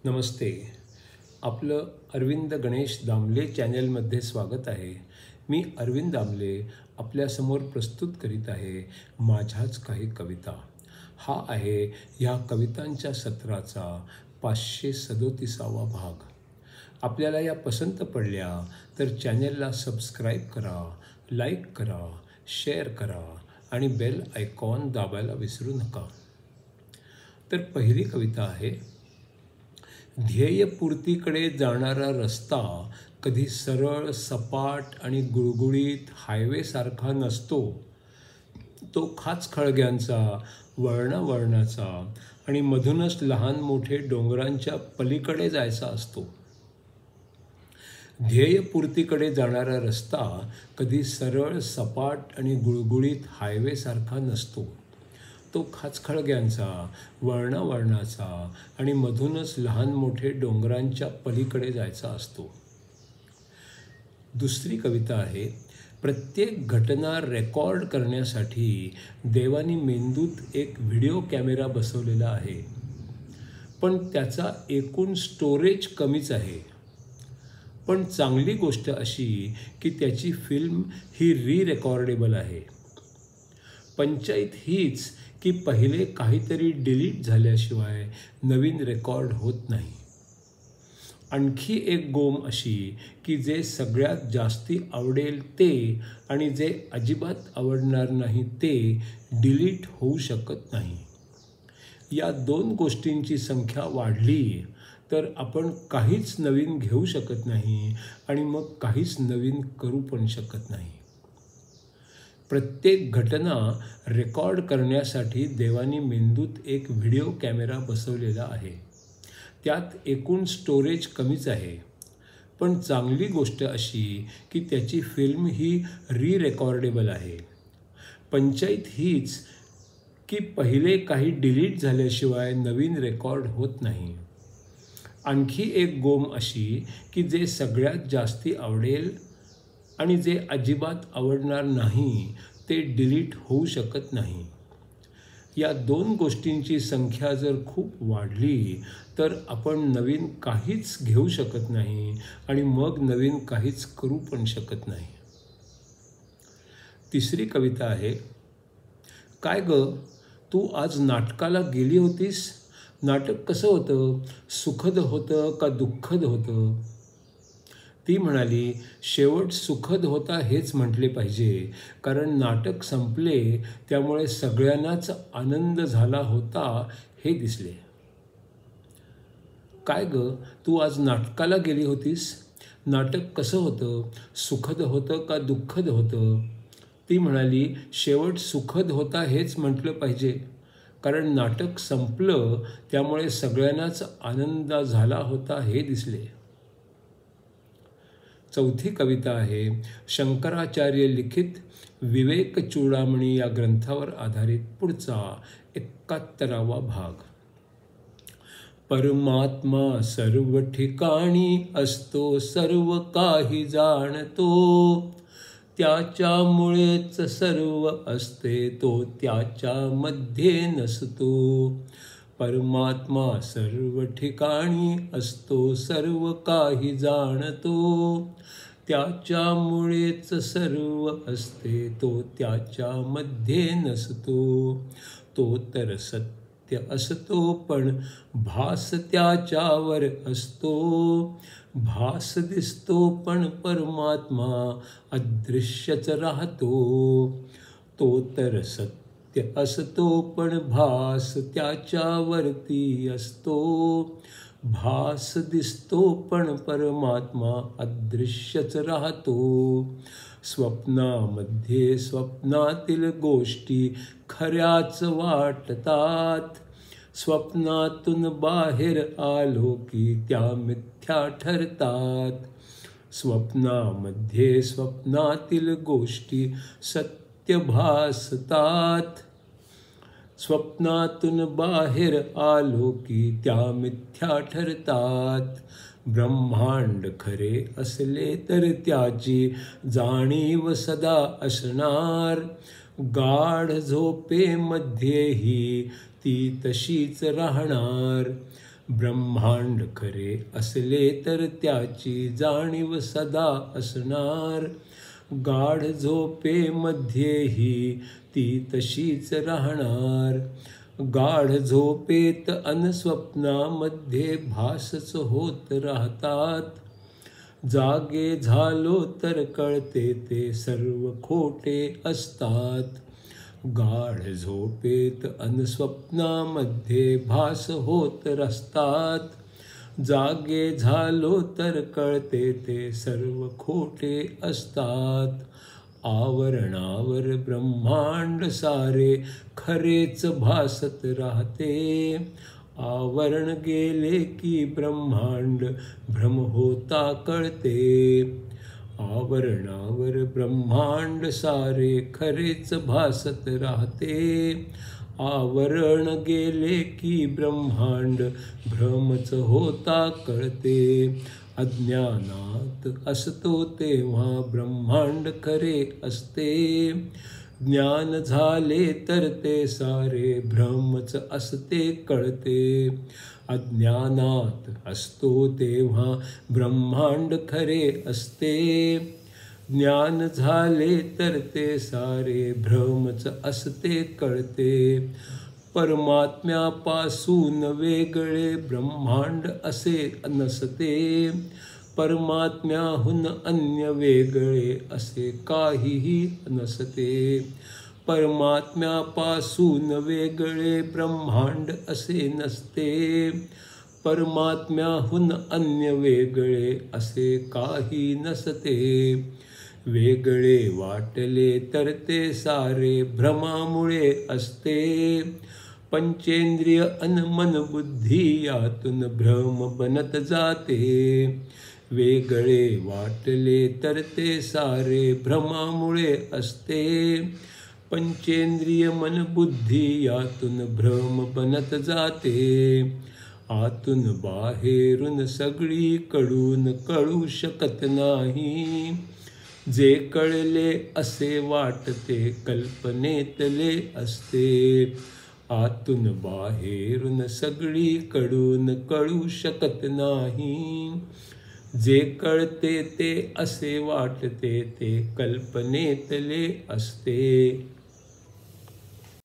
नमस्ते. आपलं अरविंद गणेश दामले चॅनलमध्ये स्वागत आहे. मी अरविंद दामले आपल्यासमोर प्रस्तुत करीत आहे माझ्याच काही कविता. हा आहे ह्या कवितांच्या सत्राचा 537वा भाग. आपल्याला या पसंत पडल्या तर चॅनलला सबस्क्राईब करा, लाईक करा, शेअर करा आणि बेल आयकॉन दाबायला विसरू नका. तर पहिली कविता आहे. ध्येयपूर्तीकडे जाणारा रस्ता कधी सरळ, सपाट आणि गुळगुळीत हायवेसारखा नसतो. तो खाचखळग्यांचा, वळणावळणाचा आणि मधूनच लहान मोठे डोंगरांच्या पलीकडे जायचा असतो. ध्येयपूर्तीकडे जाणारा रस्ता कधी सरळ, सपाट आणि गुळगुळीत हायवेसारखा नसतो. तो खाचखळग्यांचा, वळणावळणाचा आणि मधूनच लहान मोठे डोंगरांच्या पलीकडे जायचा असतो. दुसरी कविता आहे. प्रत्येक घटना रेकॉर्ड करण्यासाठी देवानी मेंदूत एक व्हिडिओ कॅमेरा बसवलेला आहे, पण त्याचा एकूण स्टोरेज कमीच आहे. पण चांगली गोष्ट अशी की त्याची फिल्म ही री-रेकॉर्डेबल आहे. पंचायत हीच की पहिले काहीतरी डिलीट झाल्याशिवाय नवीन रेकॉर्ड होत नाही. आणखी एक गोम अशी की जे सगळ्यात जास्ती आवडेल ते आणि जे अजिबात आवडणार नाही ते डिलीट होऊ शकत नाही. या दोन गोष्टींची संख्या वाढली तर आपण काहीच नवीन घेऊ शकत नाही आणि मग काहीच नवीन करू पण शकत नाही. प्रत्येक घटना रेकॉर्ड करण्यासाठी देवानी मेंदूत एक व्हिडिओ कॅमेरा बसवलेला आहे. त्यात एकूण स्टोरेज कमीच आहे. पण चांगली गोष्ट अशी की त्याची फिल्म ही री-रेकॉर्डेबल आहे. पंचायत हीच की पहिले काही डिलीट झाल्याशिवाय नवीन रेकॉर्ड होत नाही. आणखी एक गोम अशी की जे सगळ्यात जास्ती आवडेल आणि जे अजिबात आवडणार नाही ते डिलीट होऊ शकत नाही. या दोन गोष्टींची संख्या जर खूप वाढली तर आपण नवीन काहीच घेऊ शकत नाही आणि मग नवीन काहीच करू पण शकत नाही. तिसरी कविता आहे. काय ग, तू आज नाटकाला गेली होतीस? नाटक कसं होतं? सुखद होतं का दुःखद होतं? ती म्हणाली, शेवट सुखद होता हेच म्हटले पाहिजे, कारण नाटक संपले त्यामुळे सगळ्यांनाच आनंद झाला होता हे दिसले. काय ग, तू आज नाटकाला गेली होतीस? नाटक कसं होतं? सुखद होतं का दुःखद होतं? ती म्हणाली, शेवट सुखद होता हेच म्हटलं पाहिजे, कारण नाटक संपलं त्यामुळे सगळ्यांनाच आनंद झाला होता हे दिसले. चौथी कविता आहे. शंकराचार्य लिखित विवेक चूडामणी या ग्रंथावर आधारित पुढचा 71वा भाग. परमात्मा सर्व ठिकाणी असतो, सर्व काही जाणतो, त्याच्यामुळेच सर्व असते, तो त्याच्यामध्ये नसतो. परमात्मा सर्व ठिकाणी असतो, सर्व काही जाणतो, त्याच्यामुळेच सर्व असते, तो त्याच्यामध्ये नसतो. तो तर सत्य असतो पण भास त्याच्यावर असतो. भास दिसतो पण परमात्मा अदृश्यच राहतो. तो तर सत्य असतो पण भास त्याच्यावरती असतो. भास दिसतो पण परमात्मा अदृश्यच राहतो. स्वप्नामध्ये स्वप्नातील गोष्टी खऱ्याच वाटतात. स्वप्नातून बाहेर आलो की त्या मिथ्या ठरतात. स्वप्नामध्ये स्वप्नातील गोष्टी सत्य भासतात. स्वप्नातून बाहेर आलो की त्या मिथ्या ठरतात. ब्रह्मांड खरे असले तर त्याची जाणीव सदा असणार. गाढ झोपेमध्येही ती तशीच राहणार. ब्रह्मांड खरे असले तर त्याची जाणीव सदा असणार. गाढ झोपेमध्येही ती तशीच राहणार. गाढ झोपेत अन स्वप्नामध्ये भासच होत राहतात. जागे झालो तर कळते ते सर्व खोटे असतात. गाढ झोपेत अन स्वप्नामध्ये भास होत असतात. जागे झालो तर कळते ते सर्व खोटे असतात. आवरणावर ब्रह्मांड सारे खरेच भासत राहते. आवरण गेले की ब्रह्मांड भ्रम होता कळते. आवरणावर ब्रह्मांड सारे खरेच भासत राहते. आवरण गेले की ब्रह्मांड भ्रमच होता कळते. अज्ञानात असतो तेव्हा ब्रह्मांड खरे असते. ज्ञान झाले तर ते सारे भ्रमच असते कळते. अज्ञानात असतो तेव्हा ब्रह्मांड खरे असते. ज्ञान झाले तर ते सारे भ्रमच असते कळते. परमात्म्यापासून वेगळे ब्रह्मांड असे नसते. परमात्म्याहून अन्य वेगळे असे काहीही नसते. परमात्म्यापासून वेगळे ब्रह्मांड असे नसते. परमात्म्याहून अन्य वेगळे असे काही नसते. वेगळे वाटले तर ते सारे भ्रमामुळे असते. पंचेंद्रिय अन मन बुद्धी यातून भ्रम बनत जाते. वेगळे वाटले तर ते सारे भ्रमामुळे असते. पंचेंद्रिय मन बुद्धी यातून भ्रम बनत जाते. आतून बाहेरून सगळीकडून कळू शकत नाही. जे कळले असे वाटते कल्पनेतले असते. आतून बाहेरून सगळीकडून कळू शकत नाही. जे कळते ते असे वाटते ते कल्पनेतले असते.